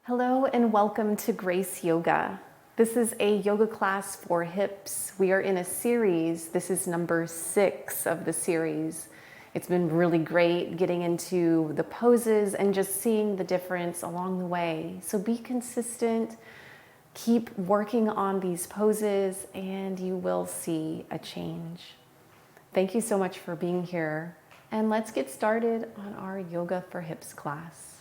Hello and welcome to Grace Yoga. This is a yoga class for hips. We are in a series. This is number 6 of the series. It's been really great getting into the poses and just seeing the difference along the way. So be consistent, keep working on these poses, and you will see a change. Thank you so much for being here. And let's get started on our Yoga for Hips class.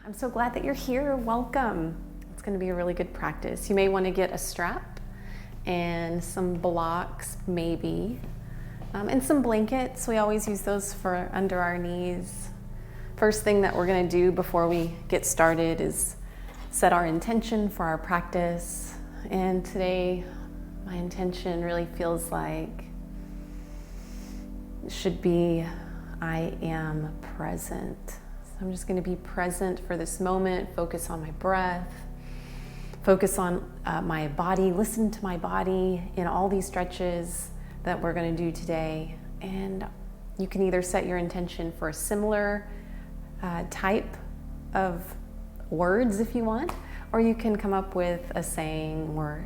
I'm so glad that you're here. Welcome. It's going to be a really good practice. You may want to get a strap and some blocks, maybe, and some blankets. We always use those for under our knees. First thing that we're going to do before we get started is set our intention for our practice. And today, my intention really feels like it should be, I am present. I'm just going to be present for this moment, focus on my breath, focus on my body, listen to my body in all these stretches that we're going to do today. And you can either set your intention for a similar type of words if you want, or you can come up with a saying or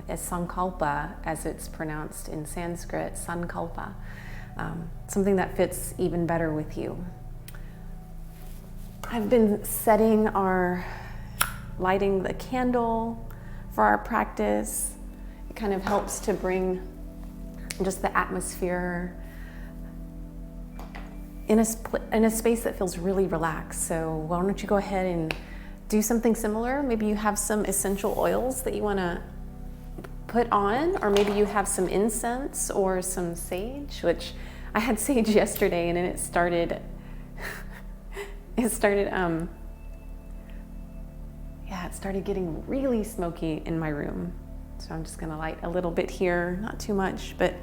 a sankalpa as it's pronounced in Sanskrit, sankalpa, something that fits even better with you. I've been lighting the candle for our practice. It kind of helps to bring just the atmosphere in a space that feels really relaxed. So why don't you go ahead and do something similar? Maybe you have some essential oils that you want to put on, or maybe you have some incense or some sage, which I had sage yesterday and then it started getting really smoky in my room. So I'm just gonna light a little bit here, not too much, but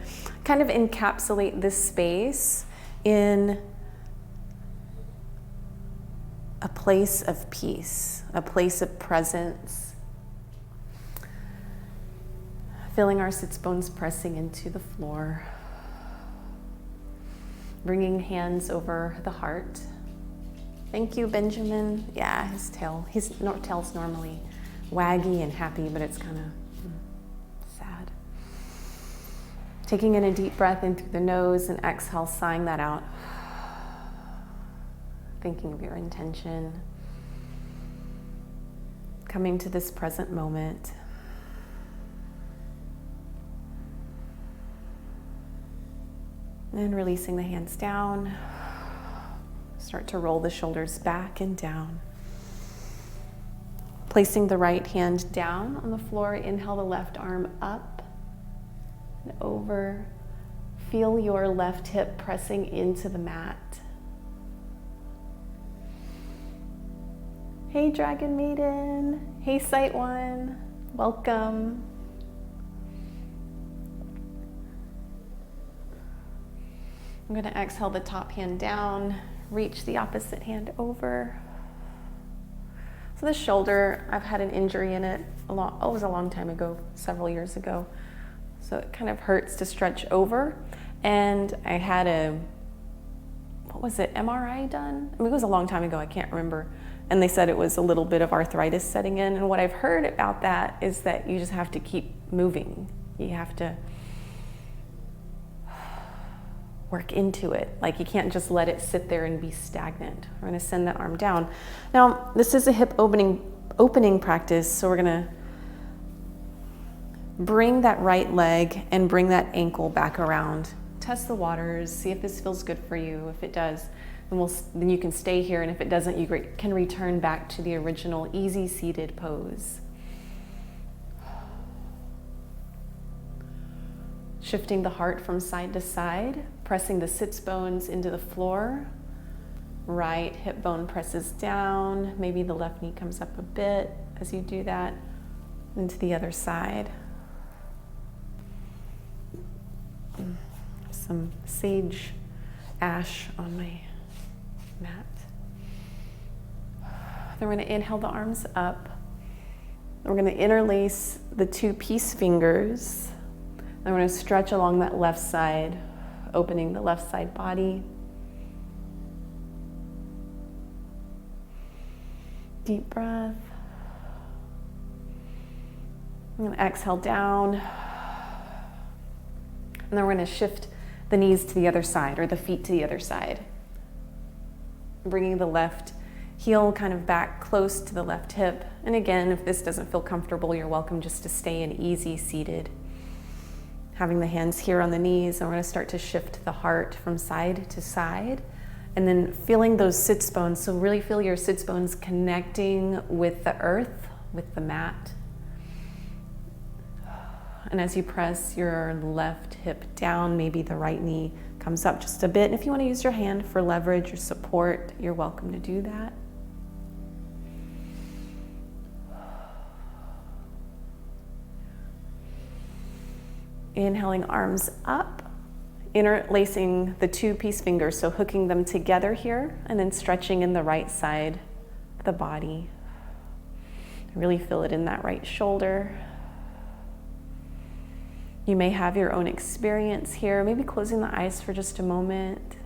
kind of encapsulate this space in a place of peace, a place of presence. Feeling our sits bones pressing into the floor. Bringing hands over the heart. Thank you, Benjamin. Yeah, his tail's normally waggy and happy, but it's kind of sad. Taking in a deep breath in through the nose and exhale, sighing that out. Thinking of your intention. Coming to this present moment. And releasing the hands down. Start to roll the shoulders back and down. Placing the right hand down on the floor, inhale the left arm up and over. Feel your left hip pressing into the mat. Hey Dragon Maiden, hey Sight One, welcome. I'm going to exhale the top hand down. Reach the opposite hand over. So this shoulder, I've had an injury in it it was a long time ago, several years ago. So it kind of hurts to stretch over. And I had MRI done? I mean, it was a long time ago, I can't remember. And they said it was a little bit of arthritis setting in. And what I've heard about that is that you just have to keep moving. You have to work into it. Like you can't just let it sit there and be stagnant. We're gonna send that arm down. Now, this is a hip opening practice, so we're gonna bring that right leg and bring that ankle back around. Test the waters, see if this feels good for you. If it does, then you can stay here, and if it doesn't, you can return back to the original easy seated pose. Shifting the heart from side to side, pressing the sits bones into the floor. Right hip bone presses down. Maybe the left knee comes up a bit as you do that. Into the other side. Some sage ash on my mat. Then we're going to inhale the arms up. We're going to interlace the two peace fingers. Then we're going to stretch along that left side, opening the left side body. Deep breath. I'm going to exhale down. And then we're going to shift the knees to the other side, or the feet to the other side. Bringing the left heel kind of back close to the left hip. And again, if this doesn't feel comfortable, you're welcome just to stay in easy seated. Having the hands here on the knees, and we're going to start to shift the heart from side to side. And then feeling those sits bones, so really feel your sits bones connecting with the earth, with the mat. And as you press your left hip down, maybe the right knee comes up just a bit. And if you want to use your hand for leverage or support, you're welcome to do that. Inhaling arms up, interlacing the two peace fingers, so hooking them together here, and then stretching in the right side of the body. Really feel it in that right shoulder. You may have your own experience here, maybe closing the eyes for just a moment.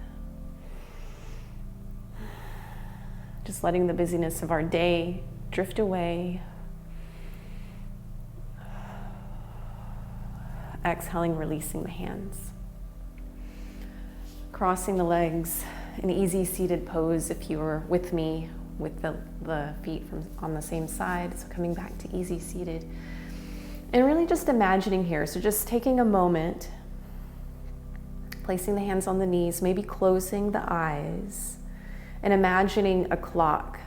Just letting the busyness of our day drift away. Exhaling, releasing the hands. Crossing the legs, an easy seated pose if you were with me, with the feet on the same side. So coming back to easy seated. And really just imagining here, so just taking a moment, placing the hands on the knees, maybe closing the eyes, and imagining a clock,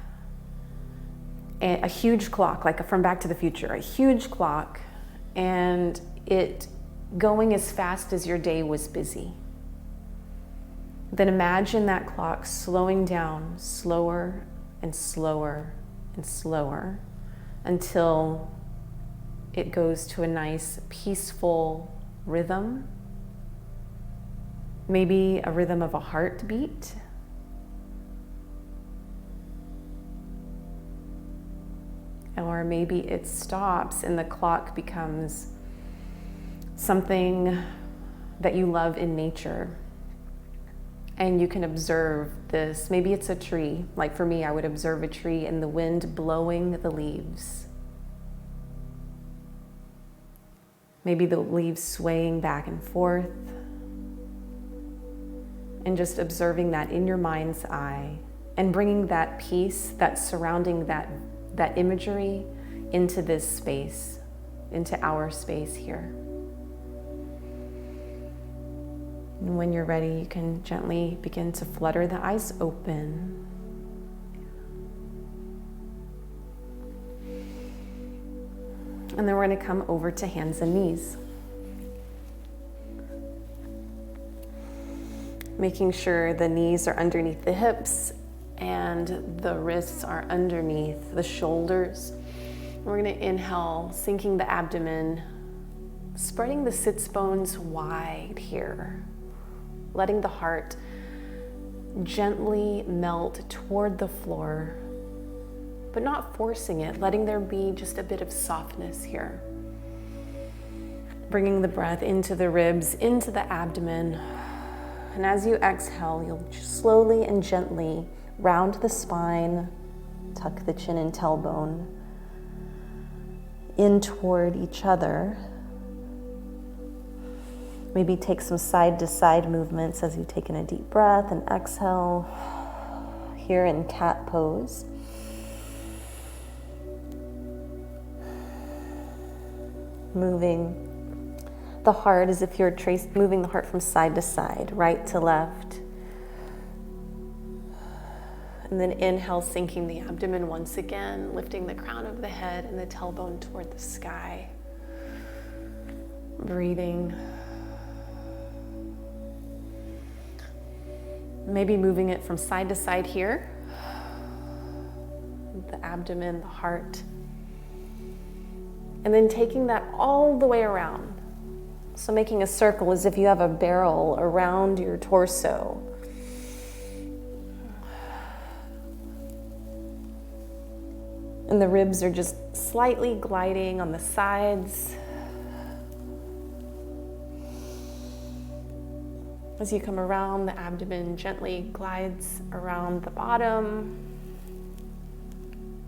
a huge clock, like from Back to the Future, a huge clock, and it going as fast as your day was busy. Then imagine that clock slowing down, slower and slower and slower, until it goes to a nice, peaceful rhythm. Maybe a rhythm of a heartbeat. Or maybe it stops and the clock becomes something that you love in nature. And you can observe this. Maybe it's a tree. Like for me, I would observe a tree and the wind blowing the leaves. Maybe the leaves swaying back and forth. And just observing that in your mind's eye and bringing that peace that's surrounding that imagery into this space, into our space here. And when you're ready, you can gently begin to flutter the eyes open. And then we're going to come over to hands and knees. Making sure the knees are underneath the hips and the wrists are underneath the shoulders. We're going to inhale, sinking the abdomen, spreading the sits bones wide here, letting the heart gently melt toward the floor, but not forcing it, letting there be just a bit of softness here. Bringing the breath into the ribs, into the abdomen. And as you exhale, you'll slowly and gently round the spine, tuck the chin and tailbone in toward each other. Maybe take some side to side movements as you take in a deep breath and exhale. Here in cat pose. Moving the heart as if you're moving the heart from side to side, right to left. And then inhale, sinking the abdomen once again, lifting the crown of the head and the tailbone toward the sky. Breathing. Maybe moving it from side to side here. The abdomen, the heart. And then taking that all the way around. So making a circle as if you have a barrel around your torso. And the ribs are just slightly gliding on the sides. As you come around, the abdomen gently glides around the bottom.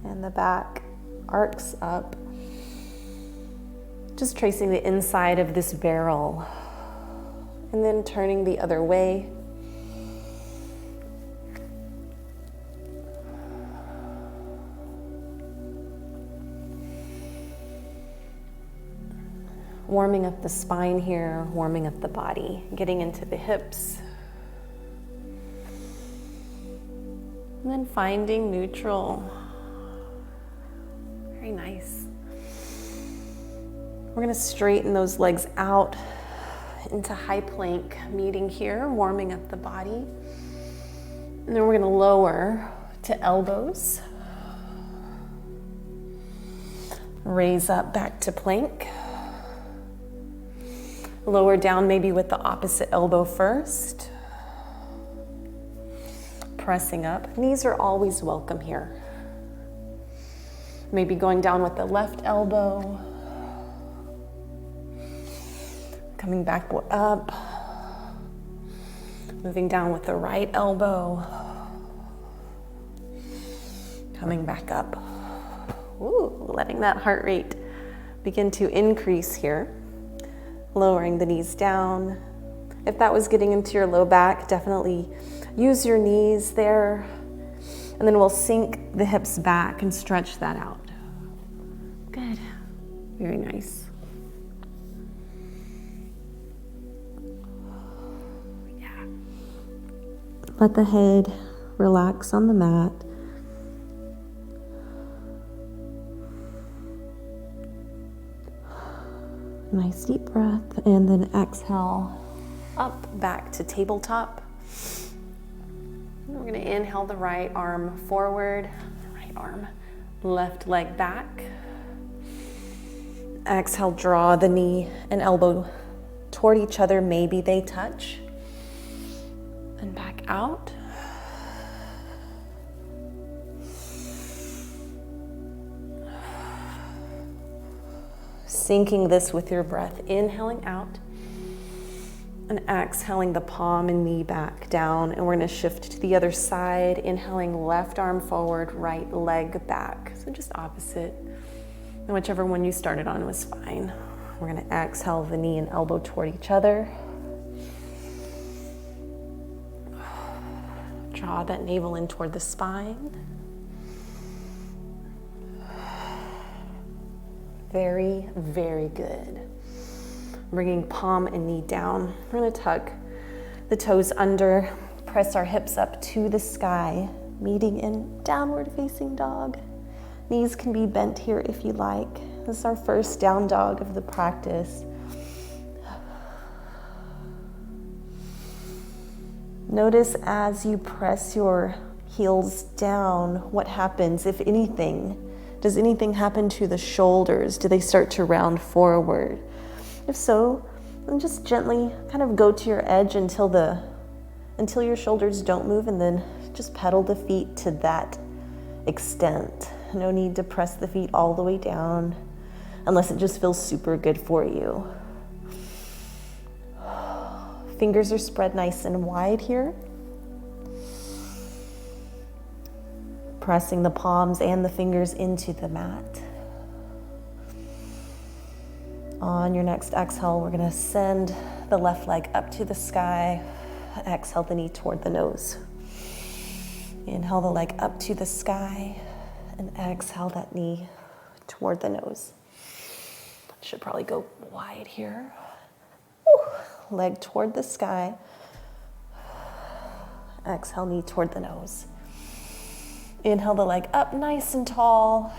And the back arcs up. Just tracing the inside of this barrel. And then turning the other way. Warming up the spine here, warming up the body, getting into the hips. And then finding neutral. Very nice. We're gonna straighten those legs out into high plank, meeting here, warming up the body. And then we're gonna lower to elbows. Raise up back to plank. Lower down maybe with the opposite elbow first. Pressing up. Knees are always welcome here. Maybe going down with the left elbow. Coming back up. Moving down with the right elbow. Coming back up. Ooh, letting that heart rate begin to increase here. Lowering the knees down. If that was getting into your low back, definitely use your knees there. And then we'll sink the hips back and stretch that out. Good. Very nice. Yeah. Let the head relax on the mat. Nice deep breath, and then exhale up back to tabletop. And we're going to inhale the right arm forward, right arm, left leg back. Exhale, draw the knee and elbow toward each other, maybe they touch. And back out. Sinking this with your breath, inhaling out and exhaling the palm and knee back down. And we're going to shift to the other side, inhaling left arm forward, right leg back. So just opposite. And whichever one you started on was fine. We're going to exhale the knee and elbow toward each other. Draw that navel in toward the spine. Very, very good. Bringing palm and knee down. We're going to tuck the toes under, press our hips up to the sky, meeting in downward facing dog. Knees can be bent here if you like. This is our first down dog of the practice. Notice as you press your heels down, what happens, if anything. Does anything happen to the shoulders? Do they start to round forward? If so, then just gently kind of go to your edge until your shoulders don't move, and then just pedal the feet to that extent. No need to press the feet all the way down unless it just feels super good for you. Fingers are spread nice and wide here. Pressing the palms and the fingers into the mat. On your next exhale, we're going to send the left leg up to the sky. Exhale the knee toward the nose. Inhale the leg up to the sky and exhale that knee toward the nose. Should probably go wide here. Woo. Leg toward the sky. Exhale, knee toward the nose. Inhale the leg up nice and tall.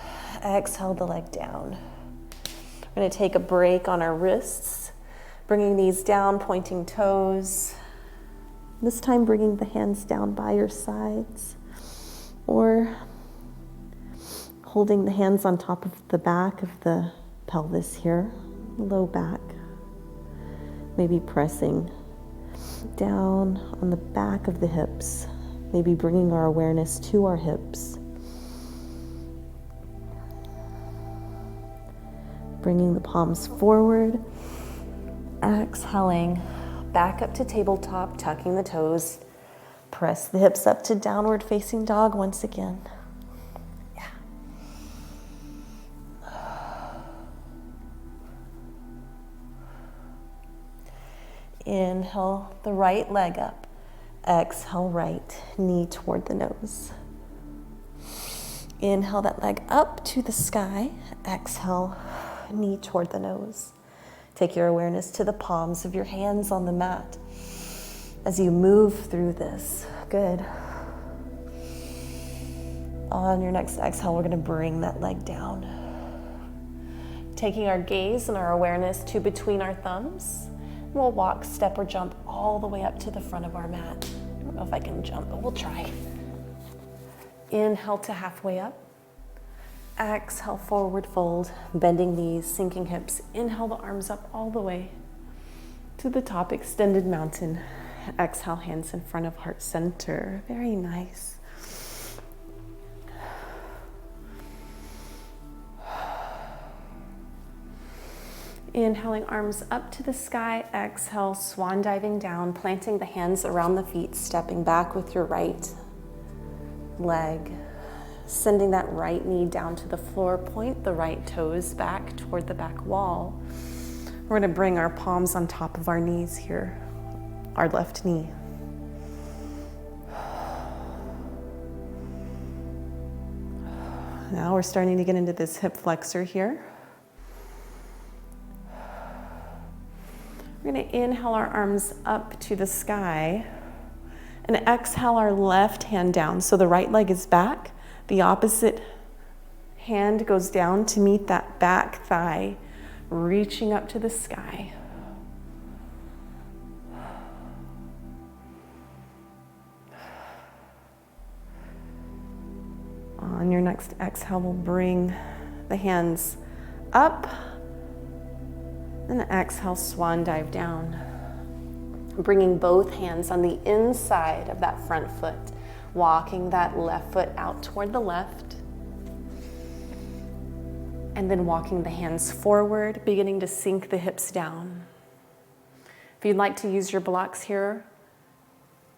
Exhale the leg down. We're going to take a break on our wrists, bringing these down, pointing toes. This time bringing the hands down by your sides, or holding the hands on top of the back of the pelvis here, low back. Maybe pressing down on the back of the hips, maybe bringing our awareness to our hips. Bringing the palms forward, exhaling, back up to tabletop, tucking the toes. Press the hips up to downward facing dog once again. Yeah. Inhale the right leg up. Exhale right knee toward the nose. Inhale that leg up to the sky. Exhale knee toward the nose. Take your awareness to the palms of your hands on the mat as you move through this. Good. On your next exhale, we're going to bring that leg down. Taking our gaze and our awareness to between our thumbs, we'll walk, step, or jump all the way up to the front of our mat. I don't know if I can jump, but we'll try. Inhale to halfway up. Exhale, forward fold, bending knees, sinking hips. Inhale the arms up all the way to the top, extended mountain. Exhale, hands in front of heart center. Very nice. Inhaling, arms up to the sky. Exhale, swan diving down, planting the hands around the feet, stepping back with your right leg. Sending that right knee down to the floor, point the right toes back toward the back wall. We're going to bring our palms on top of our knees here, our left knee. Now we're starting to get into this hip flexor here. We're going to inhale our arms up to the sky and exhale our left hand down. So the right leg is back. The opposite hand goes down to meet that back thigh, reaching up to the sky. On your next exhale, we'll bring the hands up, and exhale, swan dive down. Bringing both hands on the inside of that front foot. Walking that left foot out toward the left. And then walking the hands forward, beginning to sink the hips down. If you'd like to use your blocks here,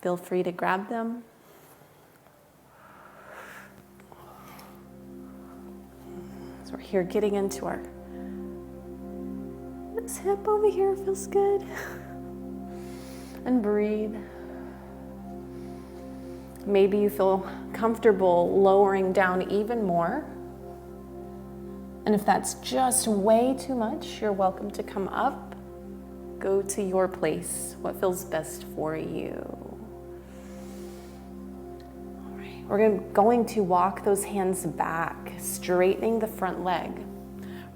feel free to grab them. So we're here getting into our, this hip over here feels good. And breathe. Maybe you feel comfortable lowering down even more. And if that's just way too much, you're welcome to come up. Go to your place, what feels best for you. All right, we're going to walk those hands back, straightening the front leg,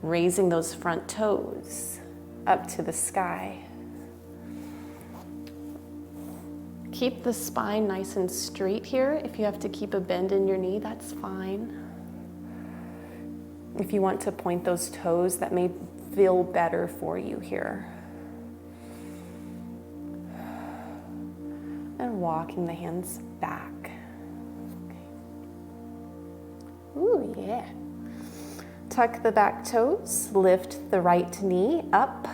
raising those front toes up to the sky. Keep the spine nice and straight here. If you have to keep a bend in your knee, that's fine. If you want to point those toes, that may feel better for you here. And walking the hands back. Okay. Ooh, yeah. Tuck the back toes, lift the right knee up.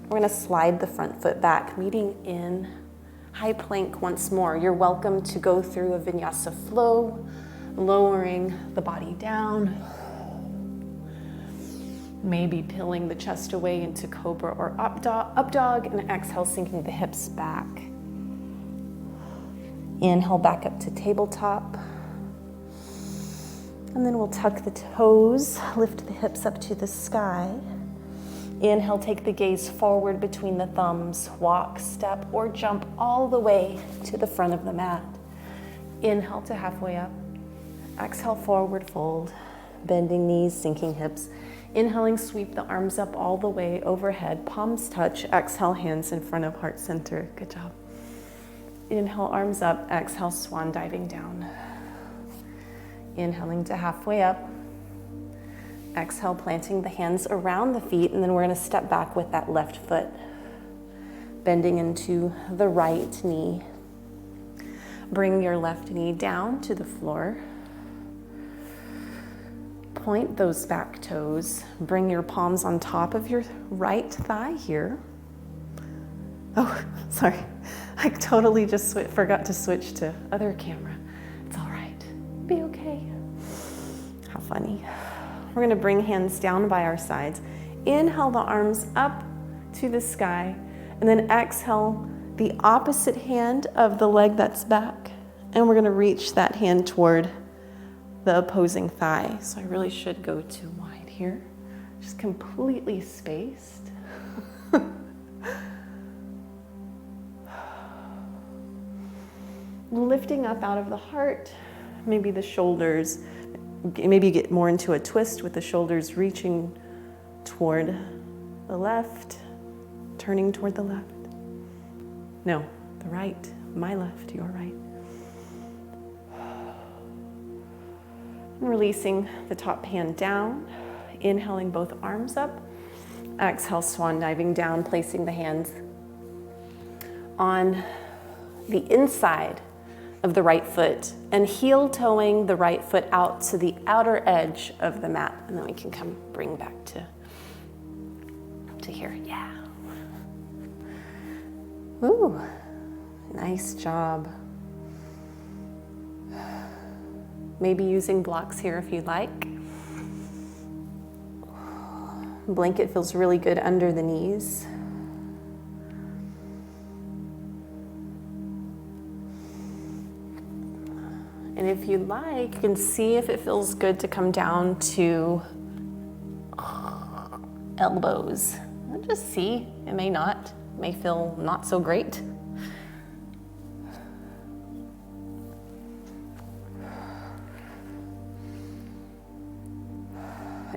We're gonna slide the front foot back, meeting in high plank once more. You're welcome to go through a vinyasa flow, lowering the body down. Maybe peeling the chest away into cobra or up dog, and exhale, sinking the hips back. Inhale back up to tabletop. And then we'll tuck the toes, lift the hips up to the sky. Inhale, take the gaze forward between the thumbs, walk, step, or jump all the way to the front of the mat. Inhale to halfway up. Exhale, forward fold, bending knees, sinking hips. Inhaling, sweep the arms up all the way overhead, palms touch. Exhale, hands in front of heart center. Good job. Inhale, arms up. Exhale, swan diving down. Inhaling to halfway up. Exhale, planting the hands around the feet, and then we're going to step back with that left foot, bending into the right knee. Bring your left knee down to the floor. Point those back toes. Bring your palms on top of your right thigh here. Oh, sorry. I totally just forgot to switch to other camera. It's all right. Be okay. How funny. We're going to bring hands down by our sides. Inhale the arms up to the sky, and then exhale the opposite hand of the leg that's back. And we're going to reach that hand toward the opposing thigh. So I really should go too wide here. Just completely spaced. Lifting up out of the heart, maybe the shoulders, maybe you get more into a twist with the shoulders reaching toward the left, turning toward the left. No, the right, my left, your right. Releasing the top hand down, inhaling both arms up. Exhale, swan diving down, placing the hands on the inside of the right foot and heel toeing the right foot out to the outer edge of the mat. And then we can bring back to here. Yeah. Ooh, nice job. Maybe using blocks here if you'd like. Blanket feels really good under the knees. And if you'd like, you can see if it feels good to come down to elbows. Just see, it may not, it may feel not so great.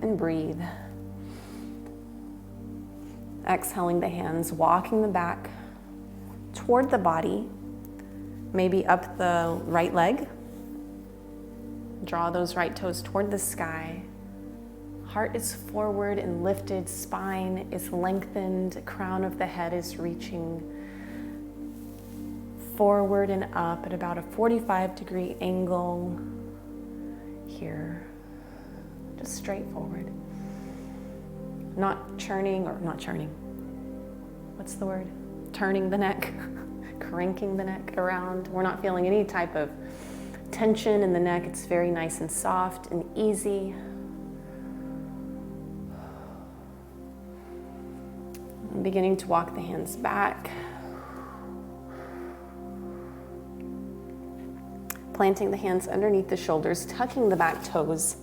And breathe. Exhaling the hands, walking the back toward the body, maybe up the right leg. Draw those right toes toward the sky. Heart is forward and lifted, spine is lengthened, crown of the head is reaching forward and up at about a 45-degree angle here. Just straight forward. Not churning. What's the word? Turning the neck, cranking the neck around. We're not feeling any type of tension in the neck. It's very nice and soft and easy. I'm beginning to walk the hands back. Planting the hands underneath the shoulders, tucking the back toes.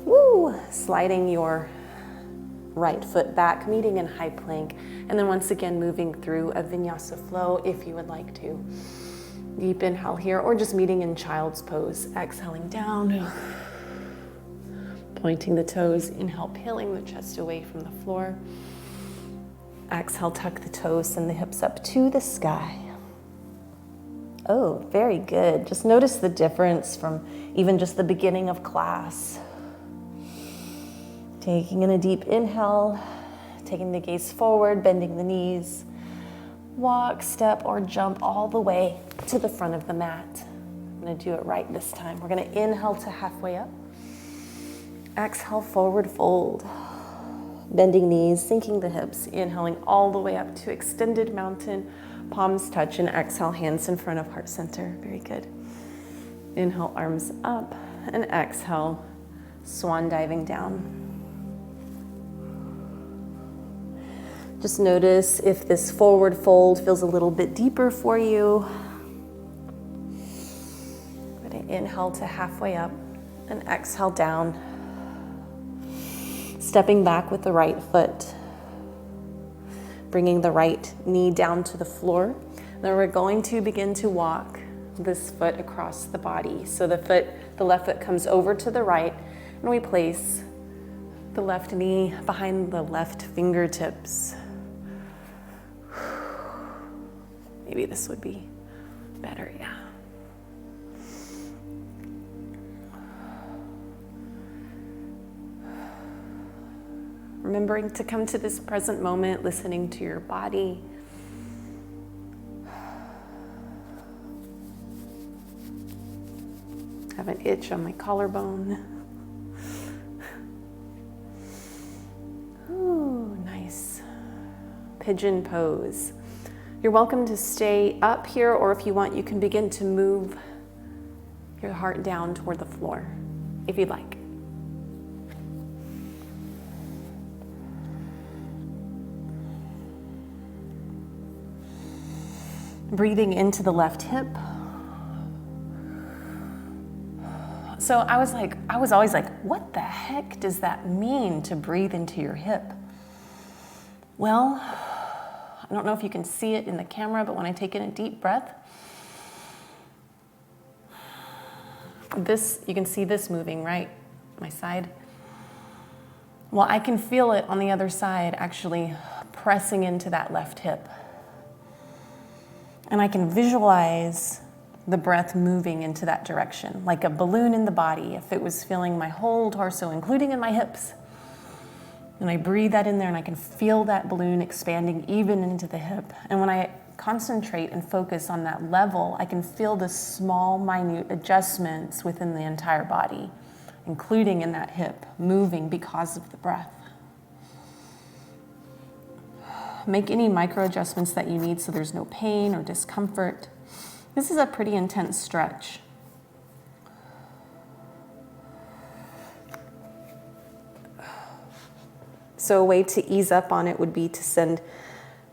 Woo! Sliding your right foot back, meeting in high plank. And then once again, moving through a vinyasa flow if you would like to. Deep inhale here, or just meeting in child's pose. Exhaling down. Pointing the toes. Inhale, peeling the chest away from the floor. Exhale, tuck the toes, send the hips up to the sky. Oh, very good. Just notice the difference from even just the beginning of class. Taking in a deep inhale, taking the gaze forward, bending the knees. Walk, step, or jump all the way to the front of the mat. I'm gonna do it right this time. We're gonna inhale to halfway up. Exhale, forward fold. Bending knees, sinking the hips, inhaling all the way up to extended mountain, palms touch, and exhale, hands in front of heart center. Very good. Inhale, arms up, and exhale, swan diving down. Just notice if this forward fold feels a little bit deeper for you. We're going to inhale to halfway up and exhale down. Stepping back with the right foot. Bringing the right knee down to the floor. Then we're going to begin to walk this foot across the body. So the left foot comes over to the right, and we place the left knee behind the left fingertips. Maybe this would be better, yeah. Remembering to come to this present moment, listening to your body. I have an itch on my collarbone. Ooh, nice. Pigeon pose. You're welcome to stay up here, or if you want, you can begin to move your heart down toward the floor, if you'd like. Breathing into the left hip. So I was always like, what the heck does that mean to breathe into your hip? Well, I don't know if you can see it in the camera, but when I take in a deep breath, you can see this moving, right? My side. Well, I can feel it on the other side actually pressing into that left hip. And I can visualize the breath moving into that direction, like a balloon in the body, if it was filling my whole torso, including in my hips. And I breathe that in there, and I can feel that balloon expanding even into the hip. And when I concentrate and focus on that level, I can feel the small, minute adjustments within the entire body, including in that hip, moving because of the breath. Make any micro adjustments that you need so there's no pain or discomfort. This is a pretty intense stretch. So a way to ease up on it would be to send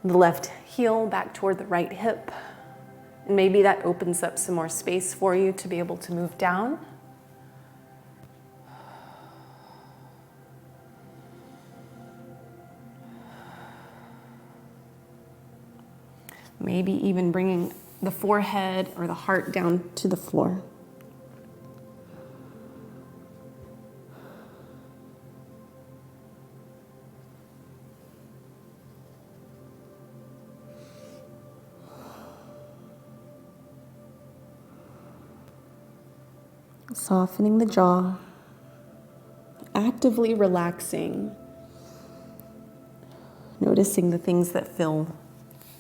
the left heel back toward the right hip. And maybe that opens up some more space for you to be able to move down. Maybe even bringing the forehead or the heart down to the floor. Softening the jaw, actively relaxing, noticing the things that feel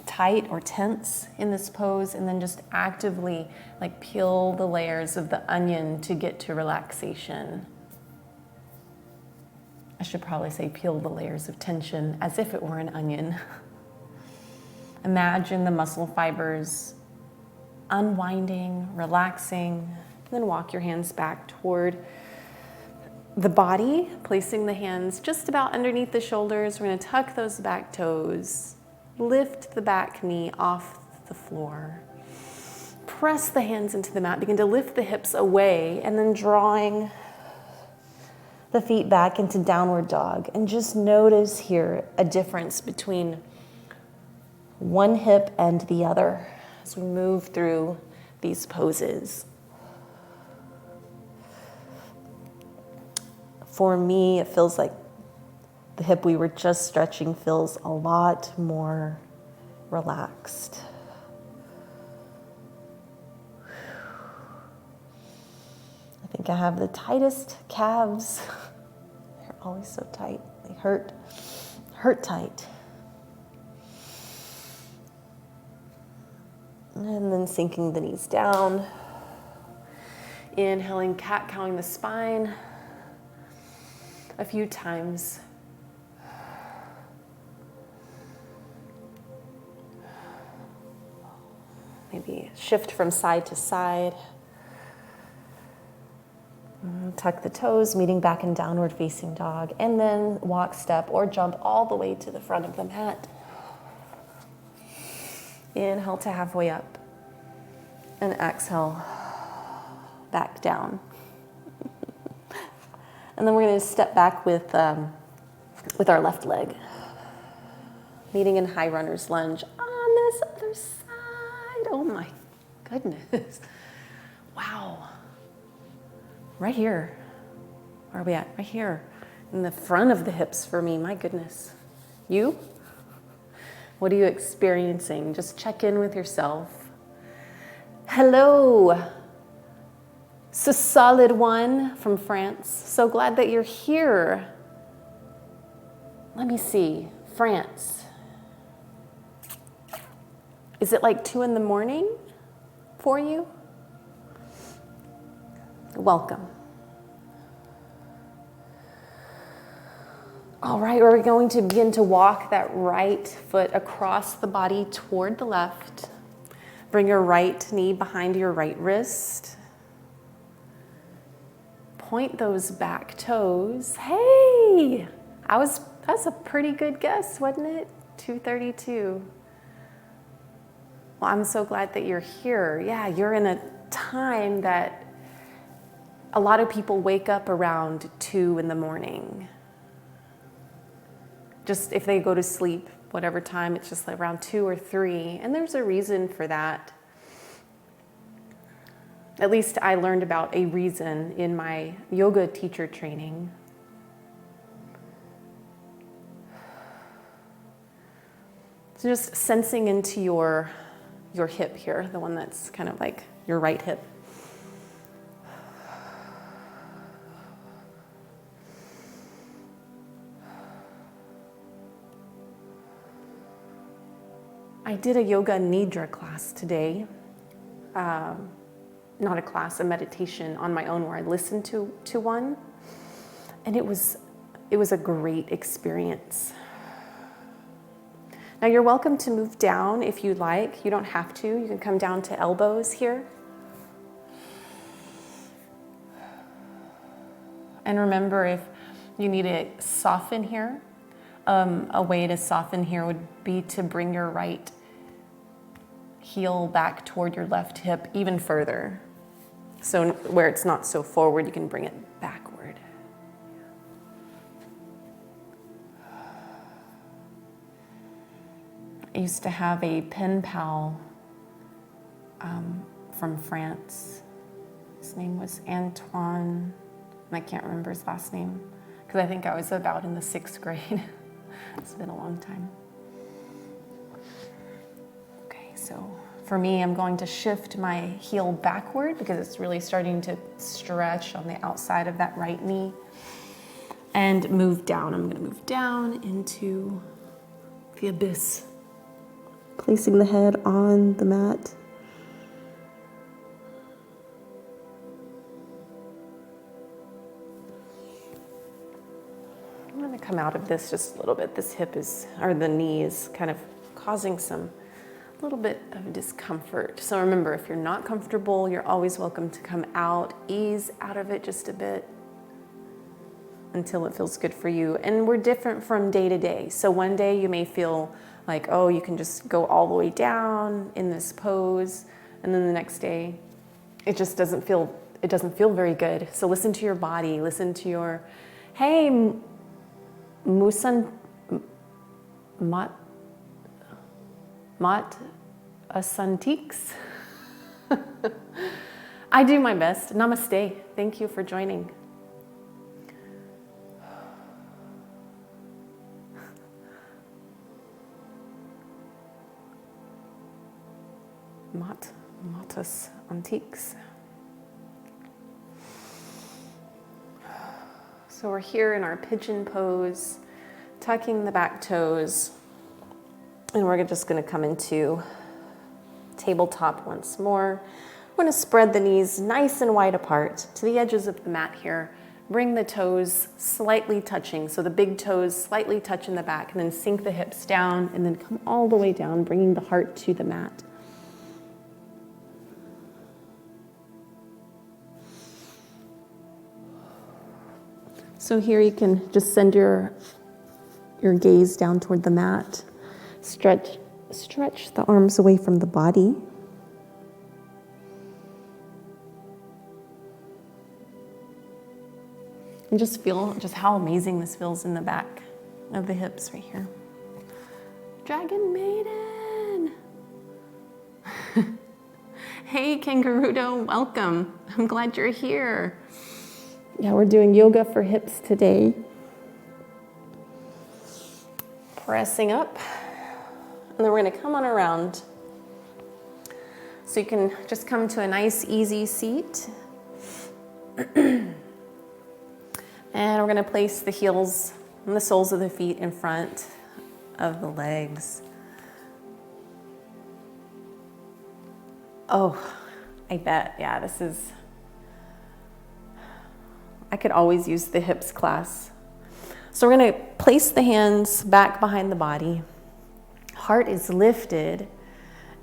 tight or tense in this pose, and then just actively peel the layers of the onion to get to relaxation. I should probably say peel the layers of tension as if it were an onion. Imagine the muscle fibers unwinding, relaxing. Then walk your hands back toward the body, placing the hands just about underneath the shoulders. We're going to tuck those back toes, lift the back knee off the floor, press the hands into the mat, begin to lift the hips away, and then drawing the feet back into downward dog. And just notice here a difference between one hip and the other as we move through these poses. For me, it feels like the hip we were just stretching feels a lot more relaxed. I think I have the tightest calves. They're always so tight. They hurt tight. And then sinking the knees down. Inhaling, cat-cowing the spine a few times. Maybe shift from side to side. Tuck the toes, meeting back in downward facing dog, and then walk, step, or jump all the way to the front of the mat. Inhale to halfway up. And exhale back down. And then we're going to step back with our left leg. Meeting in high runner's lunge on this other side. Oh my goodness. Wow. Right here. Where are we at? Right here. In the front of the hips for me. My goodness. You? What are you experiencing? Just check in with yourself. Hello. Ce solid one from France. So glad that you're here. Let me see. France. Is it like 2 a.m. for you? Welcome. All right, we're going to begin to walk that right foot across the body toward the left. Bring your right knee behind your right wrist. Point those back toes. Hey, that's a pretty good guess, wasn't it? 2:32. Well, I'm so glad that you're here. Yeah, you're in a time that a lot of people wake up around 2 a.m. Just if they go to sleep, whatever time, it's just like around 2 or 3. And there's a reason for that. At least I learned about a reason in my yoga teacher training. So just sensing into your hip here, the one that's kind of like your right hip. I did a yoga nidra class today. Not a class, a meditation on my own where I listened to one. And it was a great experience. Now you're welcome to move down if you'd like. You don't have to. You can come down to elbows here. And remember, if you need to soften here, a way to soften here would be to bring your right heel back toward your left hip even further. So where it's not so forward, you can bring it backward. I used to have a pen pal from France. His name was Antoine, and I can't remember his last name because I think I was about in the 6th grade. It's been a long time. Okay, so for me, I'm going to shift my heel backward because it's really starting to stretch on the outside of that right knee, and move down. I'm going to move down into the abyss. Placing the head on the mat. I'm going to come out of this just a little bit. This hip or the knee is kind of causing a little bit of discomfort. So remember, if you're not comfortable, you're always welcome to come out, ease out of it just a bit until it feels good for you. And we're different from day to day. So one day you may feel like, oh, you can just go all the way down in this pose. And then the next day, it just doesn't feel very good. So listen to your body, listen to your, hey, mat asantiks. I do my best. Namaste. Thank you for joining. Matas antiques. So we're here in our pigeon pose, tucking the back toes, and we're just going to come into tabletop once more. We're going to spread the knees nice and wide apart to the edges of the mat here. Bring the toes slightly touching, so the big toes slightly touch in the back, and then sink the hips down, and then come all the way down, bringing the heart to the mat. So here you can just send your gaze down toward the mat. Stretch Stretch the arms away from the body. And just feel just how amazing this feels in the back of the hips right here. Dragon Maiden! Hey, Kangarudo, welcome. I'm glad you're here. Yeah, we're doing yoga for hips today. Pressing up. And then we're going to come on around. So you can just come to a nice, easy seat. And we're going to place the heels and the soles of the feet in front of the legs. Oh, I bet. Yeah, I could always use the hips class. So we're going to place the hands back behind the body. Heart is lifted,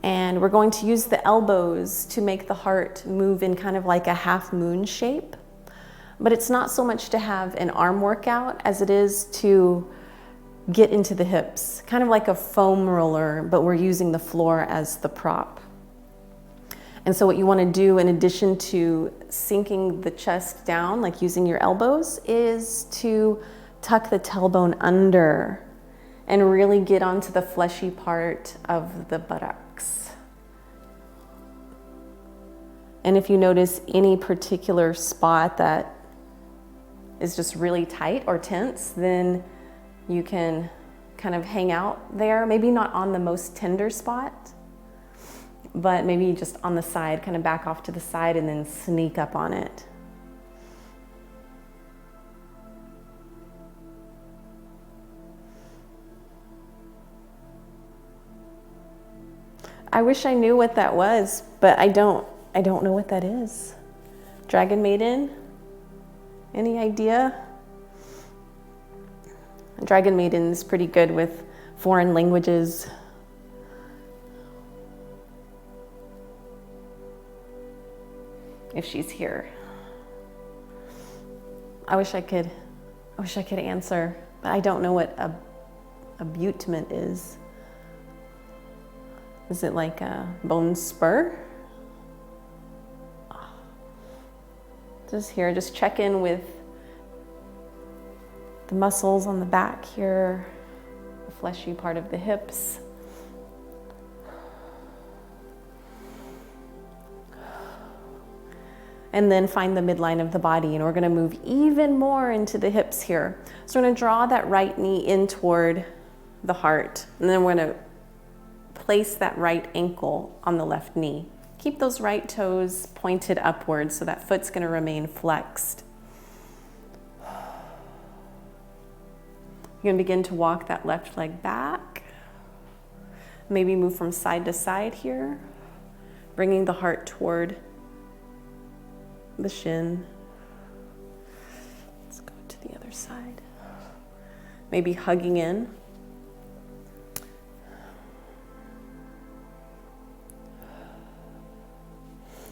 and we're going to use the elbows to make the heart move in kind of like a half moon shape. But it's not so much to have an arm workout as it is to get into the hips, kind of like a foam roller, but we're using the floor as the prop. And so what you want to do in addition to sinking the chest down, like using your elbows, is to tuck the tailbone under and really get onto the fleshy part of the buttocks. And if you notice any particular spot that is just really tight or tense, then you can kind of hang out there, maybe not on the most tender spot, but maybe just on the side, kind of back off to the side and then sneak up on it. I wish I knew what that was, but I don't know what that is. Dragon Maiden? Any idea? Dragon Maiden's pretty good with foreign languages. If she's here. I wish I could answer, but I don't know what abutment is. Is it like a bone spur? Just here, just check in with the muscles on the back here, the fleshy part of the hips. And then find the midline of the body, and we're gonna move even more into the hips here. So we're gonna draw that right knee in toward the heart, and then we're gonna place that right ankle on the left knee. Keep those right toes pointed upwards so that foot's gonna remain flexed. You're gonna begin to walk that left leg back. Maybe move from side to side here, bringing the heart toward the shin. Let's go to the other side. Maybe hugging in.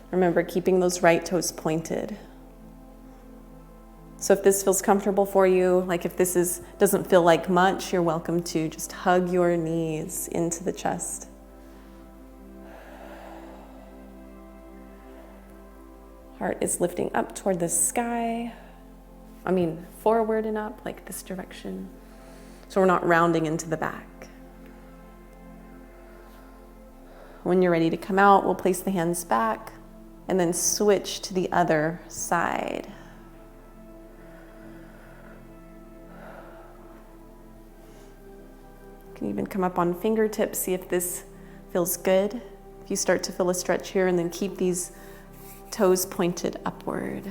Remember, keeping those right toes pointed. So if this feels comfortable for you, like if this doesn't feel like much, you're welcome to just hug your knees into the chest. Heart is lifting up toward the sky. Forward and up, like this direction. So we're not rounding into the back. When you're ready to come out, we'll place the hands back and then switch to the other side. You can even come up on fingertips, see if this feels good. If you start to feel a stretch here, and then keep these toes pointed upward.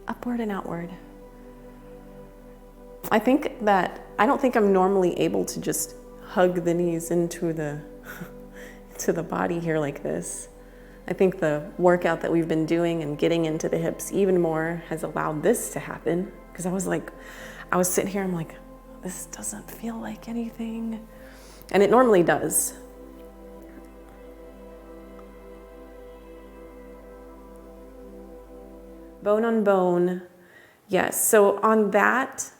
Upward and outward. I don't think I'm normally able to just hug the knees into the body here like this. I think the workout that we've been doing and getting into the hips even more has allowed this to happen. Because I was sitting here, I'm like, this doesn't feel like anything. And it normally does. Bone on bone. Yes, so on that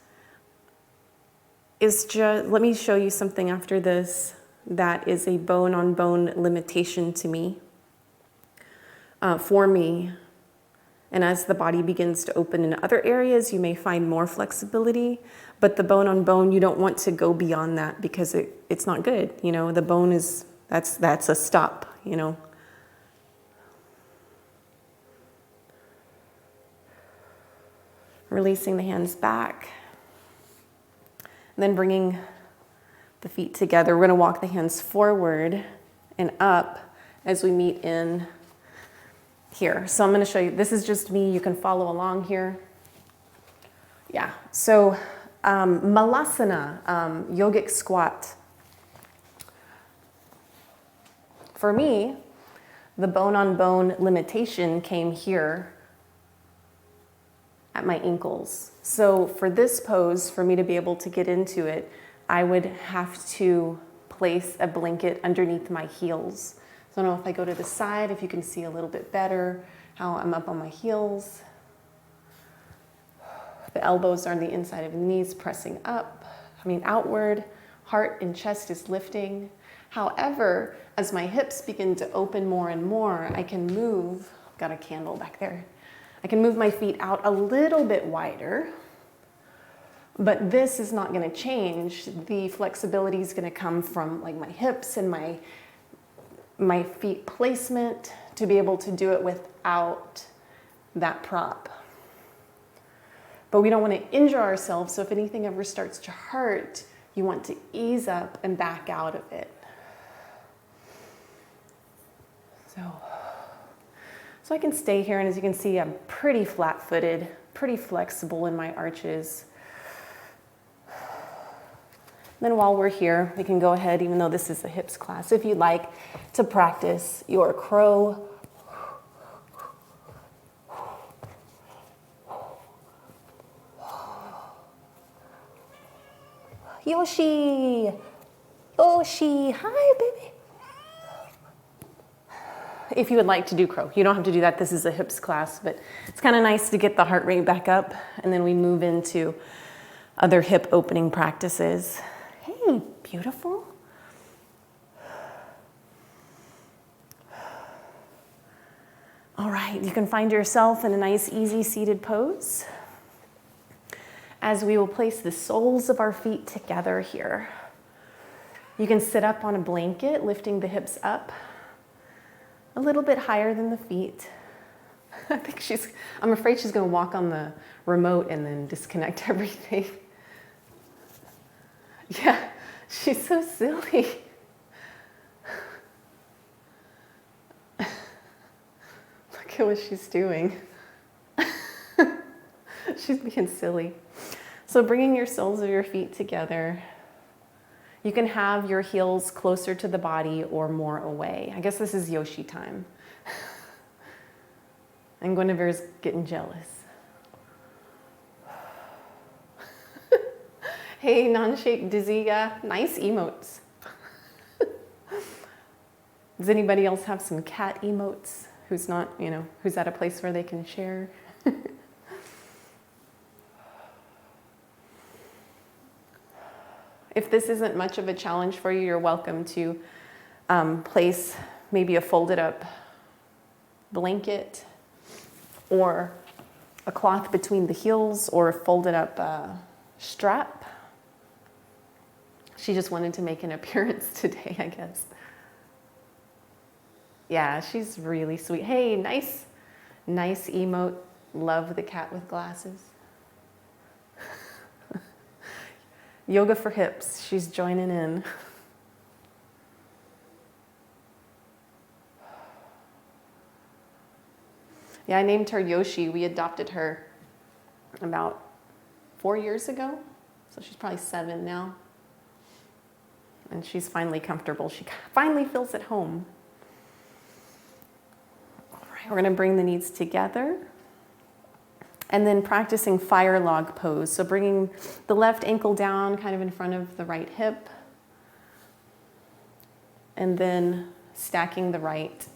is just, let me show you something after this. that is a bone-on-bone limitation to me, for me. And as the body begins to open in other areas, you may find more flexibility, but the bone-on-bone, you don't want to go beyond that because it's not good. You know, the bone is, that's a stop, you know. Releasing the hands back. And then bringing the feet together. We're going to walk the hands forward and up as we meet in here. So I'm going to show you, this is just me. You can follow along here. Yeah. So Malasana, yogic squat. For me, the bone-on-bone limitation came here at my ankles. So for this pose, for me to be able to get into it, I would have to place a blanket underneath my heels. So I don't know if I go to the side, if you can see a little bit better how I'm up on my heels. The elbows are on the inside of the knees, pressing up, outward. Heart and chest is lifting. However, as my hips begin to open more and more, I can move, got a candle back there. I can move my feet out a little bit wider, but this is not going to change. The flexibility is going to come from like my hips and my feet placement to be able to do it without that prop. But we don't want to injure ourselves, so if anything ever starts to hurt, you want to ease up and back out of it. So I can stay here, and as you can see, I'm pretty flat-footed, pretty flexible in my arches. Then while we're here, we can go ahead, even though this is a hips class, if you'd like to practice your crow. Yoshi! Yoshi! Hi, baby! If you would like to do crow. You don't have to do that. This is a hips class, but it's kind of nice to get the heart rate back up, and then we move into other hip opening practices. Hey, beautiful. All right, you can find yourself in a nice, easy seated pose as we will place the soles of our feet together here. You can sit up on a blanket, lifting the hips up a little bit higher than the feet. I'm afraid she's going to walk on the remote and then disconnect everything. Yeah, she's so silly. Look at what she's doing. She's being silly. So bringing your soles of your feet together. You can have your heels closer to the body or more away. I guess this is Yoshi time. And Guinevere's getting jealous. Hey, non-shake dizzy, nice emotes. Does anybody else have some cat emotes who's not, who's at a place where they can share? If this isn't much of a challenge for you, you're welcome to place maybe a folded up blanket or a cloth between the heels or a folded up strap. She just wanted to make an appearance today, I guess. Yeah, she's really sweet. Hey, nice emote. Love the cat with glasses. Yoga for hips, she's joining in. Yeah, I named her Yoshi. We adopted her about 4 years ago. So she's probably 7 now. And she's finally comfortable. She finally feels at home. All right, we're going to bring the knees together. And then practicing fire log pose. So bringing the left ankle down kind of in front of the right hip. And then stacking the right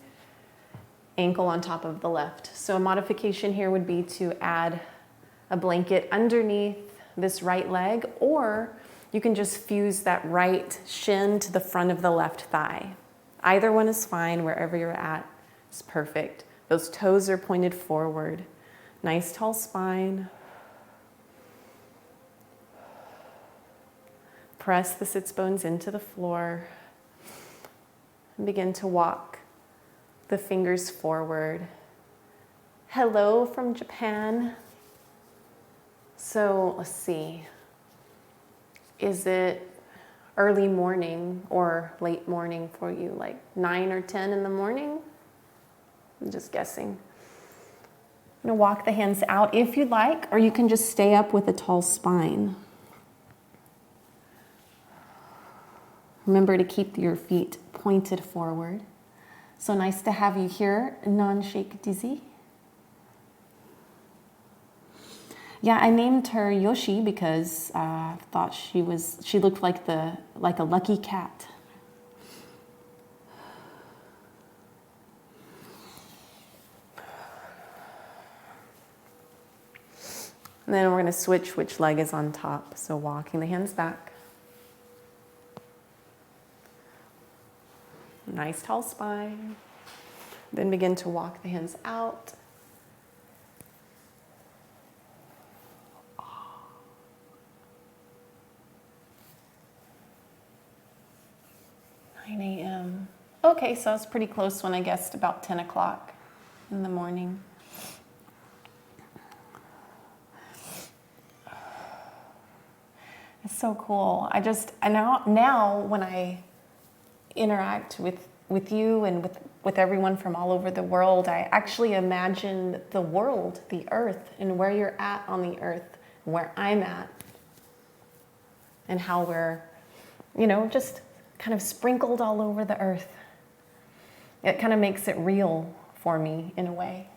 ankle on top of the left. So a modification here would be to add a blanket underneath this right leg, or you can just fuse that right shin to the front of the left thigh. Either one is fine, wherever you're at is perfect. Those toes are pointed forward. Nice tall spine. Press the sits bones into the floor. And begin to walk the fingers forward. Hello from Japan. So let's see. Is it early morning or late morning for you? Like 9 or 10 in the morning? I'm just guessing. I'm gonna walk the hands out if you'd like, or you can just stay up with a tall spine. Remember to keep your feet pointed forward. So nice to have you here, non-shake dizzy. Yeah, I named her Yoshi because I thought she looked like a lucky cat. And then we're going to switch which leg is on top. So walking the hands back. Nice tall spine. Then begin to walk the hands out. a.m. Okay, so it's pretty close when I guessed about 10 o'clock in the morning. It's so cool. Now when I interact with you and with everyone from all over the world, I actually imagine the world, the earth, and where you're at on the earth, where I'm at, and how we're, just kind of sprinkled all over the earth. It kind of makes it real for me in a way.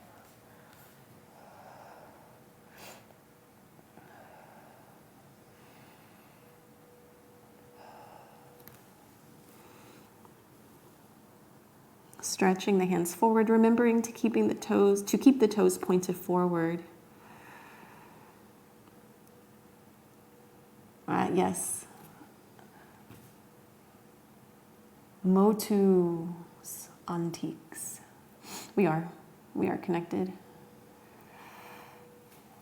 Stretching the hands forward, remembering to keep the toes pointed forward. Yes. Motus antiques. We are connected.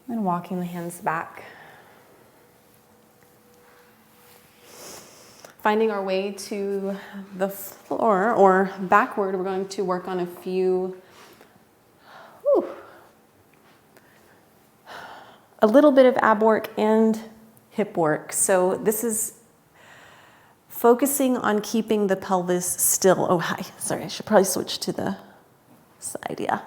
And walking the hands back. Finding our way to the floor or backward, we're going to work on a few, a little bit of ab work and hip work. So this is focusing on keeping the pelvis still. Oh, hi. Sorry, I should probably switch to the side, yeah.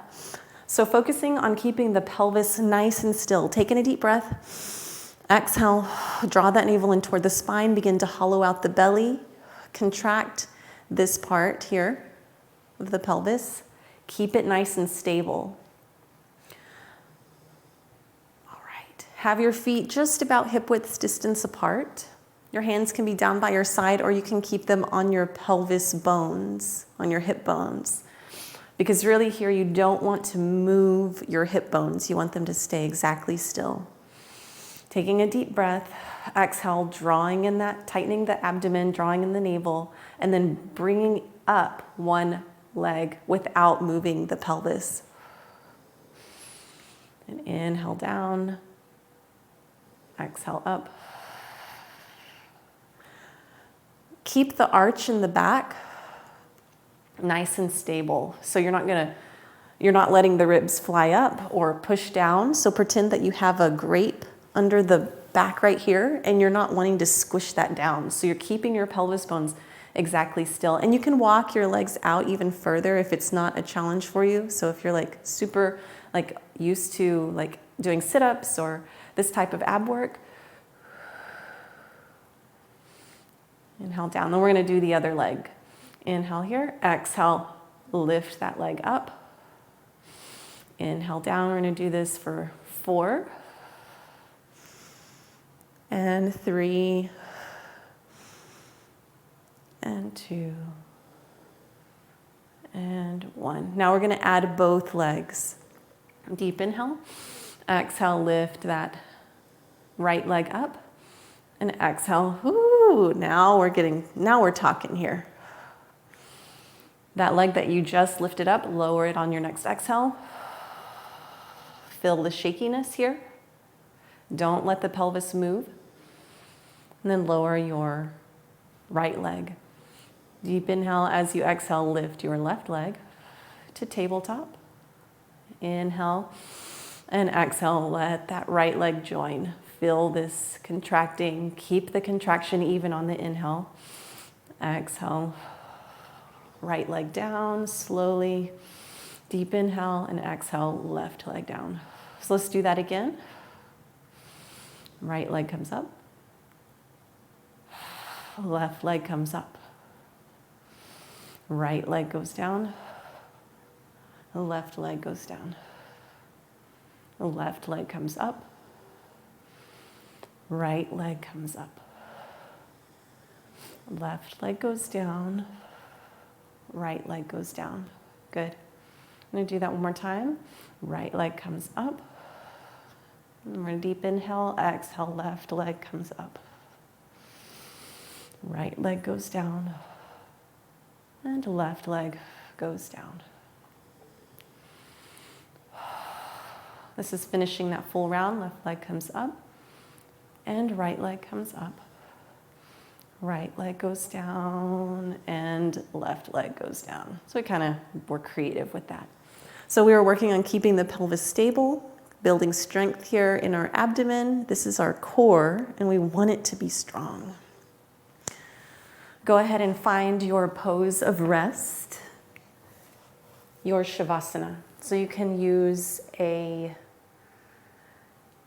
So focusing on keeping the pelvis nice and still. Taking a deep breath. Exhale, draw that navel in toward the spine, begin to hollow out the belly, contract this part here of the pelvis, keep it nice and stable. All right, have your feet just about hip width distance apart. Your hands can be down by your side or you can keep them on your pelvis bones, on your hip bones. Because really here you don't want to move your hip bones, you want them to stay exactly still. Taking a deep breath, exhale, drawing in that, tightening the abdomen, drawing in the navel, and then bringing up one leg without moving the pelvis. And inhale down, exhale up. Keep the arch in the back nice and stable. So you're not letting the ribs fly up or push down. So pretend that you have a grape under the back right here, and you're not wanting to squish that down. So you're keeping your pelvis bones exactly still. And you can walk your legs out even further if it's not a challenge for you. So if you're super used to doing sit-ups or this type of ab work, inhale down. Then we're gonna do the other leg. Inhale here, exhale, lift that leg up. Inhale down, we're gonna do this for 4. And 3, and 2, and 1. Now we're going to add both legs. Deep inhale. Exhale, lift that right leg up. And exhale. Ooh, now we're talking here. That leg that you just lifted up, lower it on your next exhale. Feel the shakiness here. Don't let the pelvis move. And then lower your right leg. Deep inhale. As you exhale, lift your left leg to tabletop. Inhale and exhale. Let that right leg join. Feel this contracting. Keep the contraction even on the inhale. Exhale. Right leg down slowly. Deep inhale and exhale, left leg down. So let's do that again. Right leg comes up. Left leg comes up. Right leg goes down. The left leg goes down. The left leg comes up. Right leg comes up. Left leg goes down. Right leg goes down. Good. I'm going to do that one more time. Right leg comes up. And we're going to deep inhale, exhale, left leg comes up. Right leg goes down. And left leg goes down. This is finishing that full round. Left leg comes up. And right leg comes up. Right leg goes down and left leg goes down. So we kind of were creative with that. So we were working on keeping the pelvis stable, building strength here in our abdomen. This is our core, and we want it to be strong. Go ahead and find your pose of rest, your shavasana. So you can use a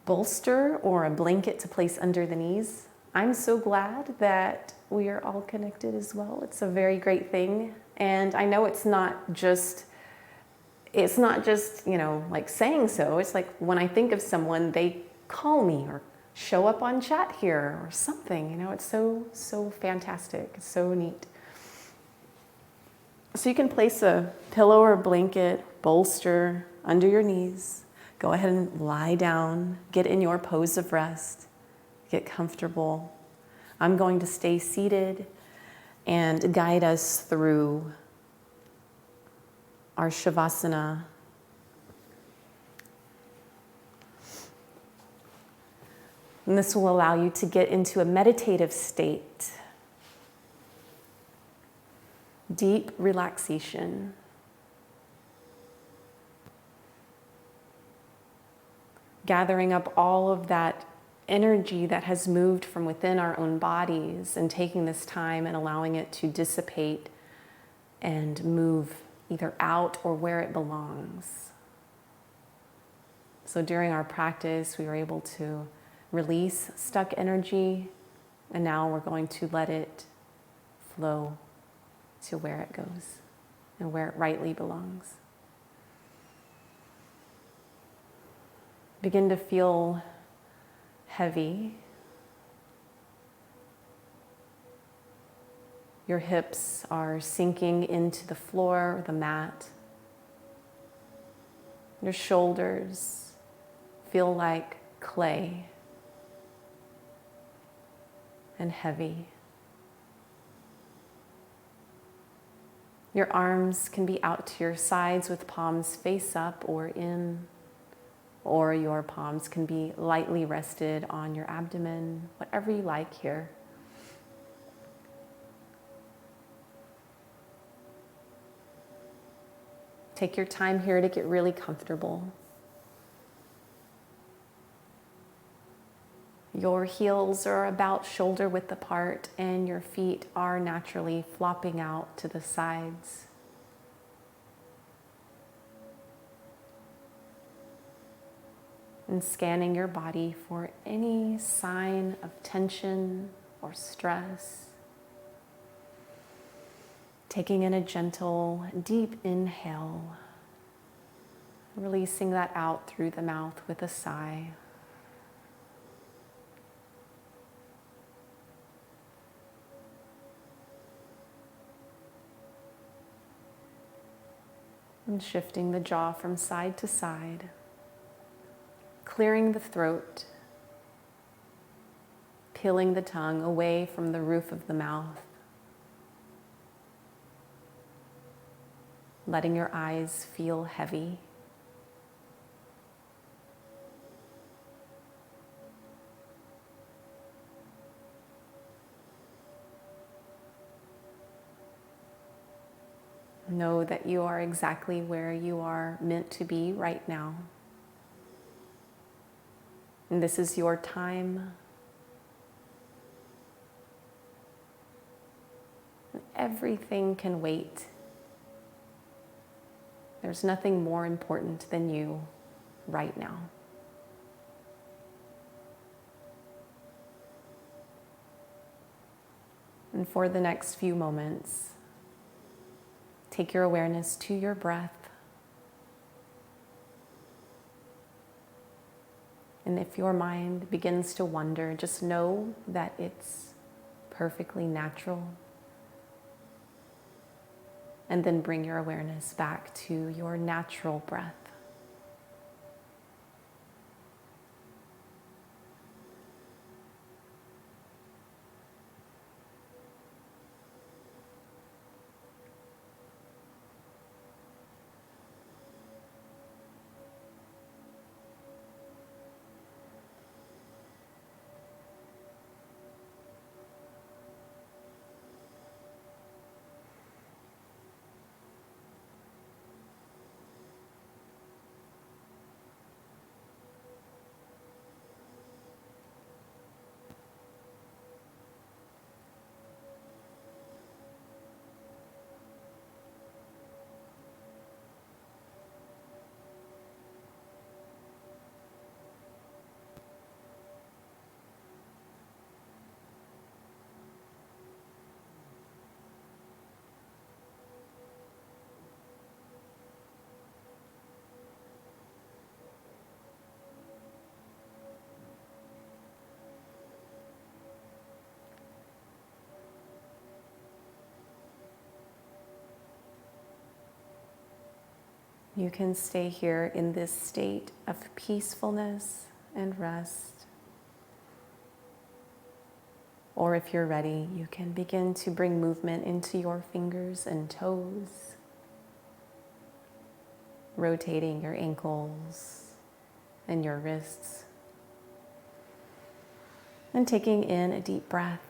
bolster or a blanket to place under the knees. I'm so glad that we are all connected as well. It's a very great thing. And I know it's not just, like saying so. It's like when I think of someone, they call me or show up on chat here or something. It's so fantastic. It's so neat. So you can place a pillow or a blanket, bolster under your knees. Go ahead and lie down. Get in your pose of rest. Get comfortable. I'm going to stay seated and guide us through our shavasana. And this will allow you to get into a meditative state. Deep relaxation. Gathering up all of that energy that has moved from within our own bodies and taking this time and allowing it to dissipate and move either out or where it belongs. So during our practice, we were able to release stuck energy, and now we're going to let it flow to where it goes and where it rightly belongs. Begin to feel heavy. Your hips are sinking into the floor or the mat. Your shoulders feel like clay and heavy. Your arms can be out to your sides with palms face up or in, or your palms can be lightly rested on your abdomen, whatever you like here. Take your time here to get really comfortable. Your heels are about shoulder width apart and your feet are naturally flopping out to the sides. And scanning your body for any sign of tension or stress. Taking in a gentle, deep inhale, releasing that out through the mouth with a sigh. And shifting the jaw from side to side, clearing the throat, peeling the tongue away from the roof of the mouth. Letting your eyes feel heavy. Know that you are exactly where you are meant to be right now. And this is your time. Everything can wait. There's nothing more important than you right now. And for the next few moments, take your awareness to your breath. And if your mind begins to wander, just know that it's perfectly natural. And then bring your awareness back to your natural breath. You can stay here in this state of peacefulness and rest. Or if you're ready, you can begin to bring movement into your fingers and toes, rotating your ankles and your wrists, and taking in a deep breath,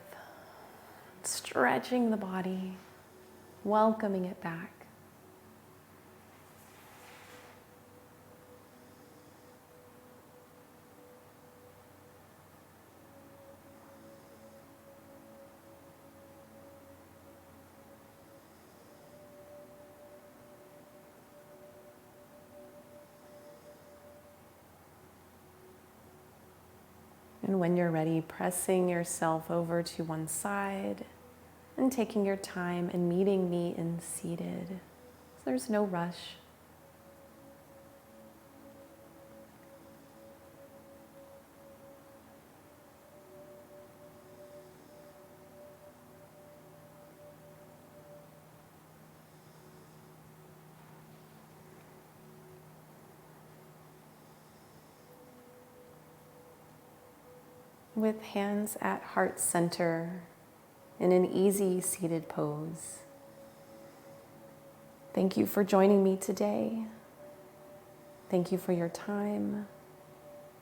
stretching the body, welcoming it back. And when you're ready, pressing yourself over to one side and taking your time and meeting me in seated. So there's no rush. With hands at heart center in an easy seated pose. Thank you for joining me today. Thank you for your time,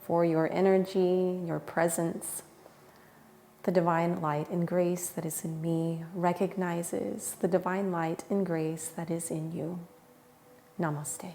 for your energy, your presence. The divine light and grace that is in me recognizes the divine light and grace that is in you. Namaste.